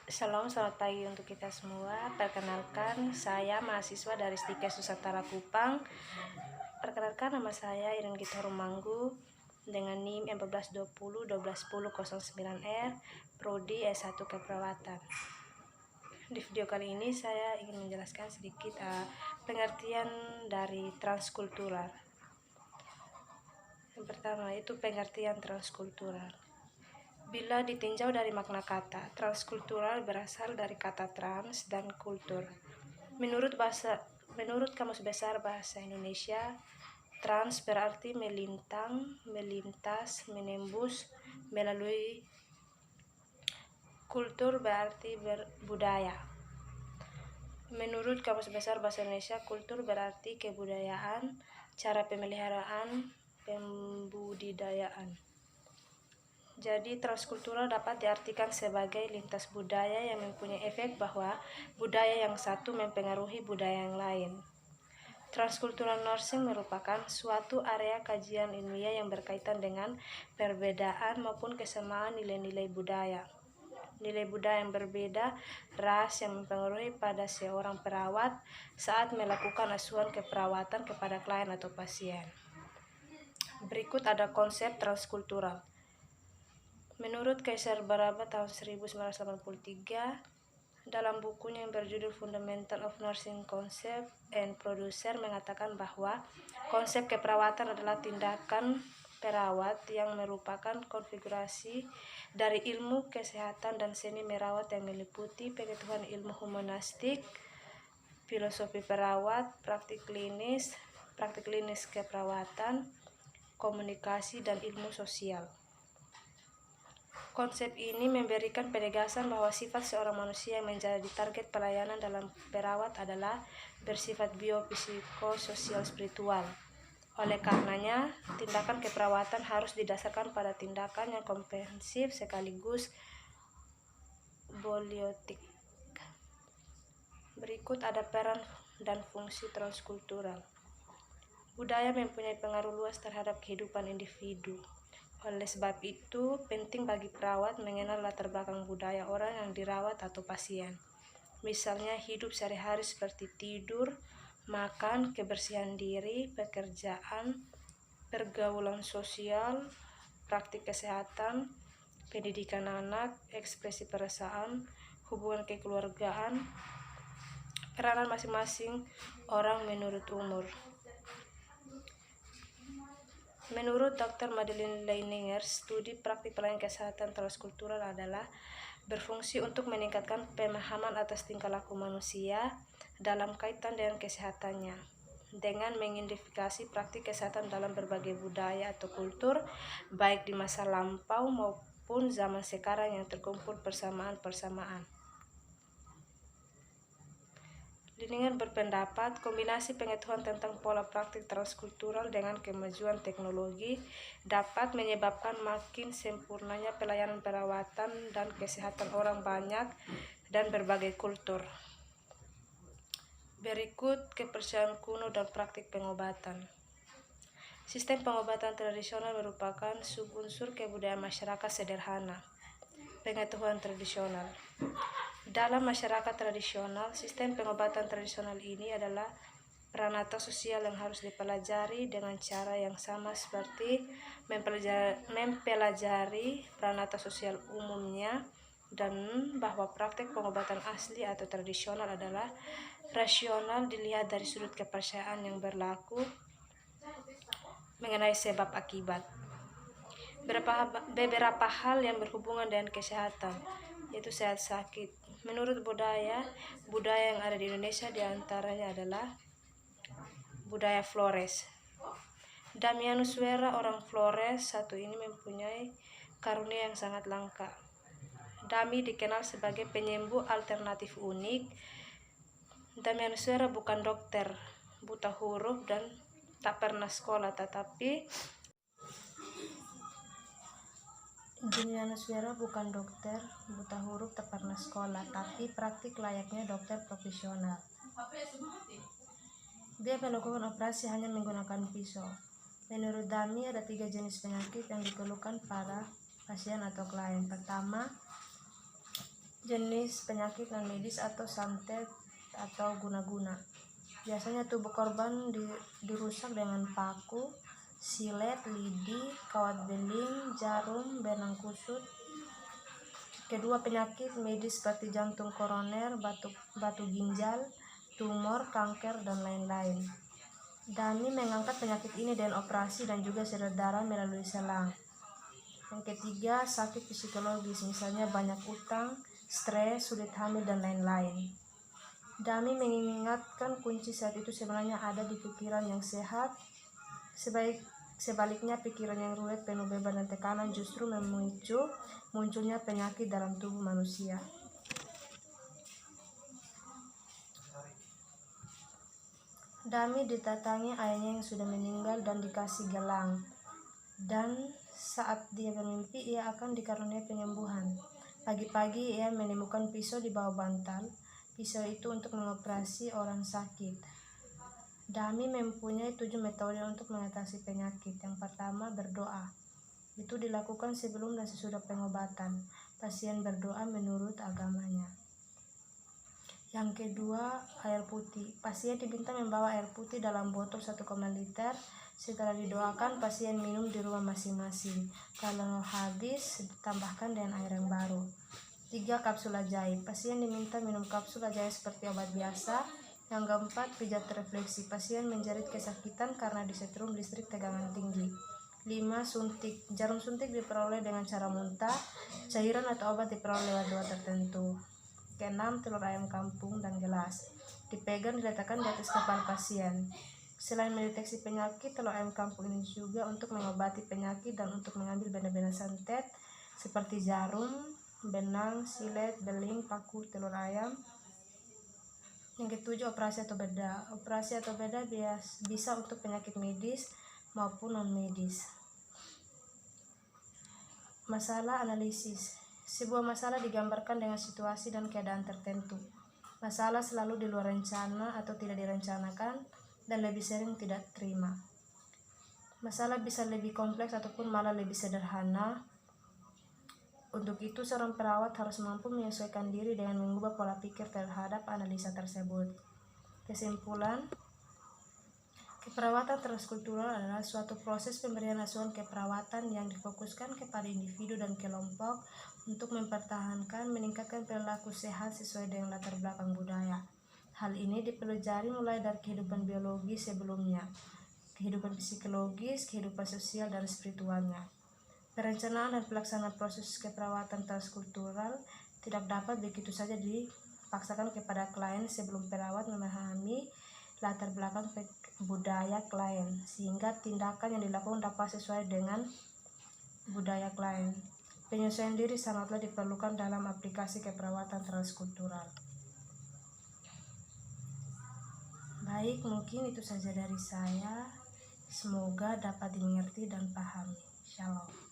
Selamat pagi untuk kita semua. Perkenalkan, saya mahasiswa dari Stikes Nusantara Kupang. Perkenalkan, nama saya Irin Gita Rumanggu dengan NIM 1420 121009R, Prodi S1 Keperawatan. Di video kali ini saya ingin menjelaskan sedikit pengertian dari transkultural. Yang pertama itu pengertian transkultural. Bila ditinjau dari makna kata, transkultural berasal dari kata trans dan kultur. Menurut Kamus Besar Bahasa Indonesia, trans berarti melintang, melintas, menembus, melalui. Kultur berarti berbudaya. Menurut Kamus Besar Bahasa Indonesia, kultur berarti kebudayaan, cara pemeliharaan, pembudidayaan. Jadi transkultural dapat diartikan sebagai lintas budaya yang mempunyai efek bahwa budaya yang satu mempengaruhi budaya yang lain. Transkultural nursing merupakan suatu area kajian ilmiah yang berkaitan dengan perbedaan maupun kesamaan nilai-nilai budaya. Nilai budaya yang berbeda, ras yang mempengaruhi pada seorang perawat saat melakukan asuhan keperawatan kepada klien atau pasien. Berikut ada konsep transkultural. Menurut Kaisar Baraba tahun 1983, dalam bukunya yang berjudul Fundamental of Nursing Concept and Producer mengatakan bahwa konsep keperawatan adalah tindakan perawat yang merupakan konfigurasi dari ilmu kesehatan dan seni merawat yang meliputi pengetahuan ilmu humanistik, filosofi perawat, praktik klinis keperawatan, komunikasi, dan ilmu sosial. Konsep ini memberikan penegasan bahwa sifat seorang manusia yang menjadi target pelayanan dalam perawat adalah bersifat biopsikososial spiritual. Oleh karenanya, tindakan keperawatan harus didasarkan pada tindakan yang komprehensif sekaligus boliotik. Berikut ada peran dan fungsi transkultural. Budaya mempunyai pengaruh luas terhadap kehidupan individu. Oleh sebab itu, penting bagi perawat mengenal latar belakang budaya orang yang dirawat atau pasien. Misalnya hidup sehari-hari seperti tidur, makan, kebersihan diri, pekerjaan, pergaulan sosial, praktik kesehatan, pendidikan anak, ekspresi perasaan, hubungan kekeluargaan, peranan masing-masing orang menurut umur. Menurut Dr. Madeline Leininger, studi praktik pelayanan kesehatan transkultural adalah berfungsi untuk meningkatkan pemahaman atas tingkah laku manusia dalam kaitan dengan kesehatannya, dengan mengidentifikasi praktik kesehatan dalam berbagai budaya atau kultur, baik di masa lampau maupun zaman sekarang yang terkumpul persamaan-persamaan. Leininger berpendapat kombinasi pengetahuan tentang pola praktik transkultural dengan kemajuan teknologi dapat menyebabkan makin sempurnanya pelayanan perawatan dan kesehatan orang banyak dan berbagai kultur. Berikut kepercayaan kuno dan praktik pengobatan. Sistem pengobatan tradisional merupakan subunsur kebudayaan masyarakat sederhana. Pengetahuan tradisional. Dalam masyarakat tradisional, sistem pengobatan tradisional ini adalah pranata sosial yang harus dipelajari dengan cara yang sama seperti mempelajari pranata sosial umumnya, dan bahwa praktek pengobatan asli atau tradisional adalah rasional dilihat dari sudut kepercayaan yang berlaku mengenai sebab akibat. Beberapa hal yang berhubungan dengan kesehatan, yaitu sehat sakit. Menurut budaya yang ada di Indonesia diantaranya adalah budaya Flores. Damianus Wera, orang Flores satu ini mempunyai karunia yang sangat langka. Dami dikenal sebagai penyembuh alternatif unik. Damianus Wera bukan dokter, buta huruf dan tak pernah sekolah, tetapi Damianus Wera bukan dokter, buta huruf, tak pernah sekolah, tapi praktik layaknya dokter profesional. Dia melakukan operasi hanya menggunakan pisau. Menurut Dami, ada 3 jenis penyakit yang dikeluhkan pada pasien atau klien. Pertama, Jenis penyakit non-medis atau santet atau guna-guna. Biasanya tubuh korban dirusak dengan paku, silet, lidi, kawat beling, jarum, benang kusut. Kedua, penyakit medis seperti jantung koroner, batu ginjal, tumor, kanker, dan lain-lain. Dami mengangkat penyakit ini dengan operasi dan juga sedot darah melalui selang. Yang ketiga, sakit psikologis, misalnya banyak utang, stres, sulit hamil, dan lain-lain. Dami mengingatkan kunci saat itu sebenarnya ada di pikiran yang sehat. Sebaliknya, pikiran yang ruwet, penuh beban dan tekanan justru memicu munculnya penyakit dalam tubuh manusia. Dami didatangi ayahnya yang sudah meninggal dan dikasih gelang. Dan saat dia bermimpi, ia akan dikaruniai penyembuhan. Pagi-pagi ia menemukan pisau di bawah bantal. Pisau itu untuk mengoperasi orang sakit. Dami mempunyai 7 metode untuk mengatasi penyakit. Yang pertama, berdoa. Itu dilakukan sebelum dan sesudah pengobatan. Pasien berdoa menurut agamanya. Yang kedua, air putih. Pasien diminta membawa air putih dalam botol 1,5 liter. Setelah didoakan, pasien minum di rumah masing-masing. Kalau habis, tambahkan dengan air yang baru. 3. Kapsul ajaib. Pasien diminta minum kapsul ajaib seperti obat biasa. Yang keempat, pijat refleksi. Pasien menjerit kesakitan karena disetrum listrik tegangan tinggi. 5. Suntik. Jarum suntik diperoleh dengan cara muntah. Cairan atau obat diperoleh lewat doa tertentu. Ke-6, telur ayam kampung dan gelas. Dipegang, diletakkan di atas kepala pasien. Selain mendeteksi penyakit, telur ayam kampung ini juga untuk mengobati penyakit dan untuk mengambil benda-benda santet seperti jarum, benang, silet, beling, paku, telur ayam. Yang ketujuh, operasi atau bedah. Operasi atau bedah bisa untuk penyakit medis maupun non-medis. Masalah analisis. Sebuah masalah digambarkan dengan situasi dan keadaan tertentu. Masalah selalu di luar rencana atau tidak direncanakan dan lebih sering tidak terima. Masalah bisa lebih kompleks ataupun malah lebih sederhana. Untuk itu, seorang perawat harus mampu menyesuaikan diri dengan mengubah pola pikir terhadap analisa tersebut. Kesimpulan, keperawatan transkultural adalah suatu proses pemberian asuhan keperawatan yang difokuskan kepada individu dan kelompok untuk mempertahankan, meningkatkan perilaku sehat sesuai dengan latar belakang budaya. Hal ini dipelajari mulai dari kehidupan biologi sebelumnya, kehidupan psikologis, kehidupan sosial, dan spiritualnya. Perencanaan dan pelaksanaan proses keperawatan transkultural tidak dapat begitu saja dipaksakan kepada klien sebelum perawat memahami latar belakang budaya klien, sehingga tindakan yang dilakukan dapat sesuai dengan budaya klien. Penyesuaian diri sangatlah diperlukan dalam aplikasi keperawatan transkultural. Baik, mungkin itu saja dari saya. Semoga dapat dimengerti dan pahami. Shalom.